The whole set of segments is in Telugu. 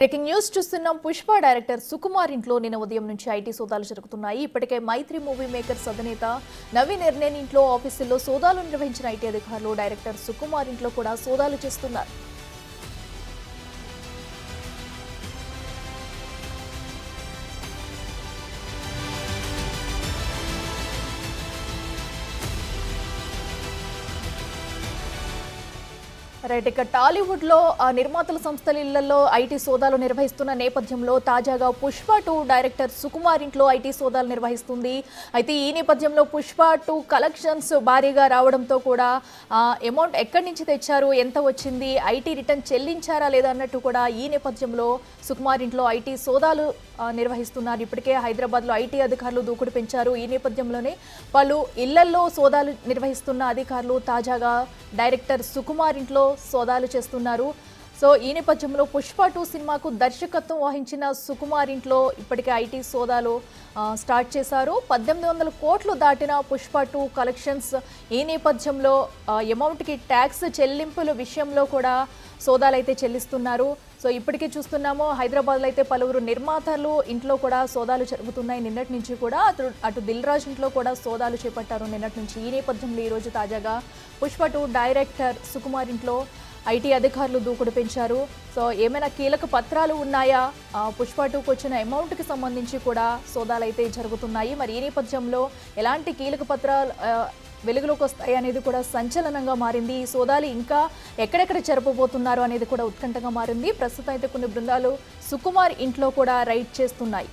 బ్రేకింగ్ న్యూస్ చూస్తున్నాం. పుష్ప డైరెక్టర్ సుకుమార్ ఇంట్లో నిన్న ఉదయం నుంచి ఐటీ సోదాలు జరుగుతున్నాయి. ఇప్పటికే మైత్రి మూవీ మేకర్స్ అధినేత నవీన్ ఎర్నేన్ ఇంట్లో ఆఫీసుల్లో సోదాలు నిర్వహించిన ఐటీ అధికారులు డైరెక్టర్ సుకుమార్ ఇంట్లో కూడా సోదాలు చేస్తున్నారు. రైట్, ఇక టాలీవుడ్ లో నిర్మాతల సంస్థల ఇళ్లలో ఐటీ సోదాలు నిర్వహిస్తున్న నేపథ్యంలో తాజాగా పుష్ప 2 డైరెక్టర్ సుకుమార్ ఇంట్లో ఐటీ సోదాలు నిర్వహిస్తుంది. అయితే ఈ నేపథ్యంలో పుష్ప 2 కలెక్షన్స్ భారీగా రావడంతో కూడా అమౌంట్ ఎక్కడి నుంచి తెచ్చారు, ఎంత వచ్చింది, ఐటీ రిటర్న్ చెల్లించారా లేదా అన్నట్టు కూడా ఈ నేపథ్యంలో సుకుమార్ ఇంట్లో ఐటీ సోదాలు నిర్వహిస్తున్నారు. ఇప్పటికే హైదరాబాద్లో ఐటీ అధికారులు దూకుడు పెంచారు. ఈ నేపథ్యంలోనే పలు ఇళ్లల్లో సోదాలు నిర్వహిస్తున్న అధికారులు తాజాగా డైరెక్టర్ సుకుమార్ ఇంట్లో సోదాలు చేస్తున్నారు. సో ఈ నేపథ్యంలో పుష్ప 2 సినిమాకు దర్శకత్వం వహించిన సుకుమార్ ఇంట్లో ఇప్పటికే ఐటీ సోదాలు స్టార్ట్ చేశారు. 1800 కోట్లు దాటిన పుష్ప 2 కలెక్షన్స్. ఈ నేపథ్యంలో అమౌంట్కి ట్యాక్స్ చెల్లింపుల విషయంలో కూడా సోదాలు అయితే చెల్లిస్తున్నారు. సో ఇప్పటికే చూస్తున్నాము, హైదరాబాద్లో అయితే పలువురు నిర్మాతలు ఇంట్లో కూడా సోదాలు జరుగుతున్నాయి. నిన్నటి నుంచి కూడా అటు దిల్ రాజు ఇంట్లో కూడా సోదాలు చేపట్టారు నిన్నటి నుంచి. ఈ నేపథ్యంలో ఈరోజు తాజాగా పుష్ప 2 డైరెక్టర్ సుకుమార్ ఇంట్లో ఐటీ అధికారులు దూకుడు పెంచారు. సో ఏమైనా కీలక పత్రాలు ఉన్నాయా, పుష్ప 2కు వచ్చిన అమౌంట్కి సంబంధించి కూడా సోదాలు అయితే జరుగుతున్నాయి. మరి ఈ నేపథ్యంలో ఎలాంటి కీలక పత్రాలు వెలుగులోకి వస్తాయి అనేది కూడా సంచలనంగా మారింది. ఈ సోదాలు ఇంకా ఎక్కడెక్కడ జరపబోతున్నారు అనేది కూడా ఉత్కంఠగా మారింది. ప్రస్తుతం అయితే కొన్ని బృందాలు సుకుమార్ ఇంట్లో కూడా రైడ్ చేస్తున్నాయి.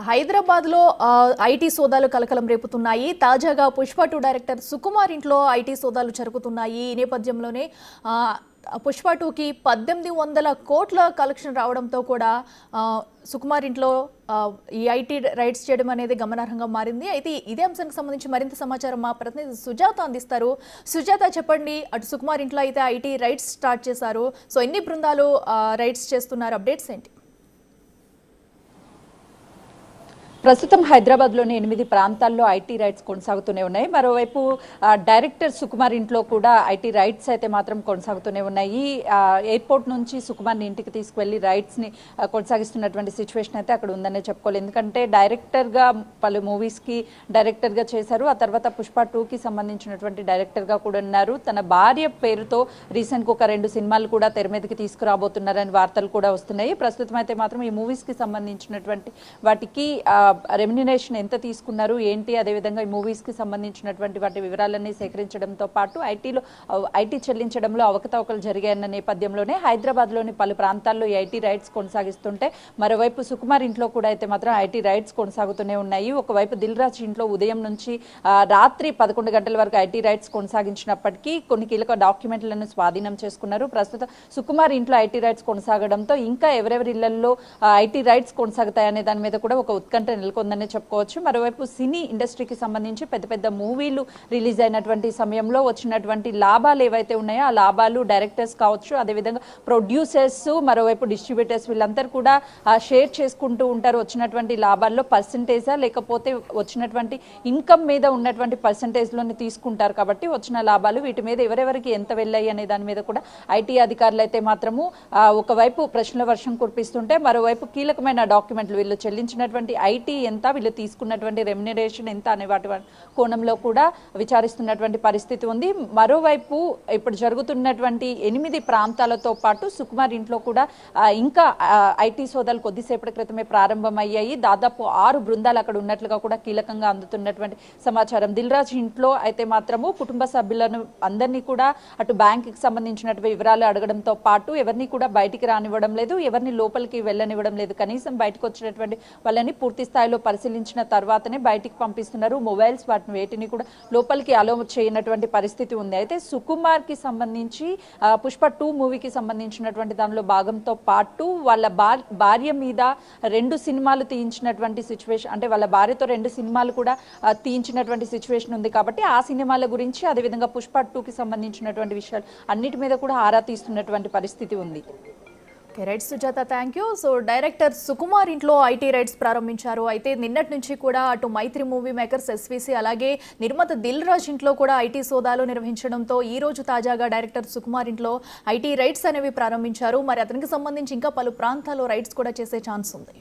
హైదరాబాద్లో ఐటీ సోదాలు కలకలం రేపుతున్నాయి. తాజాగా పుష్ప 2 డైరెక్టర్ సుకుమార్ ఇంట్లో ఐటీ సోదాలు జరుగుతున్నాయి. ఈ నేపథ్యంలోనే పుష్ప 2కి 1800 కోట్ల కలెక్షన్ రావడంతో కూడా సుకుమార్ ఇంట్లో ఈ ఐటీ రైడ్స్ చేయడం అనేది గమనార్హంగా మారింది. అయితే ఇదే అంశానికి సంబంధించి మరింత సమాచారం మా ప్రతినిధి సుజాత అందిస్తారు. సుజాత, చెప్పండి, అటు సుకుమార్ ఇంట్లో అయితే ఐటీ రైడ్స్ స్టార్ట్ చేశారు. సో ఎన్ని బృందాలు రైడ్స్ చేస్తున్నారు, అప్డేట్స్ ఏంటి? ప్రస్తుతం హైదరాబాద్లోని 8 ప్రాంతాల్లో ఐటీ రైడ్స్ కొనసాగుతూనే ఉన్నాయి. మరోవైపు డైరెక్టర్ సుకుమార్ ఇంట్లో కూడా ఐటీ రైడ్స్ అయితే మాత్రం కొనసాగుతూనే ఉన్నాయి. ఎయిర్పోర్ట్ నుంచి సుకుమార్ని ఇంటికి తీసుకువెళ్ళి రైడ్స్ని కొనసాగిస్తున్నటువంటి సిచ్యువేషన్ అయితే అక్కడ ఉందనే చెప్పుకోవాలి. ఎందుకంటే డైరెక్టర్గా పలు మూవీస్కి డైరెక్టర్గా చేశారు. ఆ తర్వాత పుష్ప 2కి సంబంధించినటువంటి డైరెక్టర్గా కూడా ఉన్నారు. తన భార్య పేరుతో రీసెంట్గా ఒక 2 సినిమాలు కూడా తెర మీదకి తీసుకురాబోతున్నారని వార్తలు కూడా వస్తున్నాయి. ప్రస్తుతం అయితే మాత్రం ఈ మూవీస్కి సంబంధించినటువంటి వాటికి రెమ్యునరేషన్ ఎంత తీసుకున్నారు ఏంటి, అదేవిధంగా ఈ మూవీస్కి సంబంధించినటువంటి వాటి వివరాలన్నీ సేకరించడంతో పాటు ఐటీ చెల్లించడంలో అవకతవకలు జరిగాయన్న నేపథ్యంలోనే హైదరాబాద్లోని పలు ప్రాంతాల్లో ఈ ఐటీ రైడ్స్ కొనసాగిస్తుంటే మరోవైపు సుకుమార్ ఇంట్లో కూడా అయితే మాత్రం ఐటీ రైడ్స్ కొనసాగుతూనే ఉన్నాయి. ఒకవైపు దిల్ రాజ్ ఇంట్లో ఉదయం నుంచి రాత్రి 11 గంటల వరకు ఐటీ రైడ్స్ కొనసాగించినప్పటికీ కొన్ని కీలక డాక్యుమెంట్లను స్వాధీనం చేసుకున్నారు. ప్రస్తుతం సుకుమార్ ఇంట్లో ఐటీ రైడ్స్ కొనసాగడంతో ఇంకా ఎవరెవరి ఇళ్లలో ఐటీ రైడ్స్ కొనసాగుతాయనే దాని మీద కూడా ఒక ఉత్కంఠ నెలకొందనే చెప్పుకోవచ్చు. మరోవైపు సినీ ఇండస్ట్రీకి సంబంధించి పెద్ద పెద్ద మూవీలు రిలీజ్ అయినటువంటి సమయంలో వచ్చినటువంటి లాభాలు ఏవైతే ఉన్నాయో ఆ లాభాలు డైరెక్టర్స్ కావచ్చు, అదేవిధంగా ప్రొడ్యూసర్స్, మరోవైపు డిస్ట్రిబ్యూటర్స్ వీళ్ళందరూ కూడా షేర్ చేసుకుంటూ ఉంటారు. వచ్చినటువంటి లాభాల్లో పర్సంటేజా లేకపోతే వచ్చినటువంటి ఇన్కమ్ మీద ఉన్నటువంటి పర్సంటేజ్లోని తీసుకుంటారు. కాబట్టి వచ్చిన లాభాలు వీటి మీద ఎవరెవరికి ఎంత వెళ్ళాయి అనే దాని మీద కూడా ఐటీ అధికారులు అయితే మాత్రము ఒకవైపు ప్రశ్నల వర్షం కురిపిస్తుంటే మరోవైపు కీలకమైన డాక్యుమెంట్లు వీళ్ళు చెల్లించినటువంటి ఐటీ ఎంత, వీళ్ళు తీసుకున్నటువంటి రెమ్యునరేషన్ ఎంత అనే వాటి కోణంలో కూడా విచారిస్తున్నటువంటి పరిస్థితి ఉంది. మరోవైపు ఇప్పుడు జరుగుతున్నటువంటి 8 ప్రాంతాలతో పాటు సుకుమార్ ఇంట్లో కూడా ఇంకా ఐటీ సోదాలు కొద్దిసేపటి క్రితమే ప్రారంభమయ్యాయి. దాదాపు 6 బృందాలు అక్కడ ఉన్నట్లుగా కూడా కీలకంగా అందుతున్నటువంటి సమాచారం. దిల్ రాజ్ ఇంట్లో అయితే మాత్రము కుటుంబ సభ్యులను అందరినీ కూడా అటు బ్యాంకుకి సంబంధించినటువంటి వివరాలు అడగడంతో పాటు ఎవరిని కూడా బయటికి రానివ్వడం లేదు, ఎవరిని లోపలికి వెళ్ళనివ్వడం లేదు. కనీసం బయటకు వచ్చినటువంటి వాళ్ళని పూర్తి స్థాయి స్థాయిలో పరిశీలించిన తర్వాతనే బయటికి పంపిస్తున్నారు. మొబైల్స్ వేటిని కూడా లోపలికి అలో చేయనటువంటి పరిస్థితి ఉంది. అయితే సుకుమార్కి సంబంధించి పుష్ప 2 మూవీకి సంబంధించినటువంటి దానిలో భాగంతో పాటు వాళ్ళ భార్య మీద 2 సినిమాలు తీయించినటువంటి సిచ్యువేషన్, అంటే వాళ్ళ భార్యతో 2 సినిమాలు కూడా తీయించినటువంటి సిచ్యువేషన్ ఉంది. కాబట్టి ఆ సినిమాల గురించి, అదేవిధంగా పుష్ప 2కి సంబంధించినటువంటి విషయాలు అన్నిటి మీద కూడా ఆరా తీస్తున్నటువంటి పరిస్థితి ఉంది. Right Sujatha, thank you. So director Sukumar ఇంట్లో ఐటీ రైట్స్ ప్రారంభించారు. అయితే నిన్నటి నుంచి కూడా అటు మైత్రి మూవీ మేకర్స్, ఎస్వీసీ, అలాగే నిర్మాత దిల్ రాజ్ ఇంట్లో కూడా ఐటీ సోదాలు నిర్వహించడంతో ఈ రోజు తాజాగా డైరెక్టర్ సుకుమార్ ఇంట్లో ఐటీ రైట్స్ అనేవి ప్రారంభించారు. మరి అతనికి సంబంధించి ఇంకా పలు ప్రాంతాల్లో రైట్స్ కూడా చేసే ఛాన్స్ ఉంది.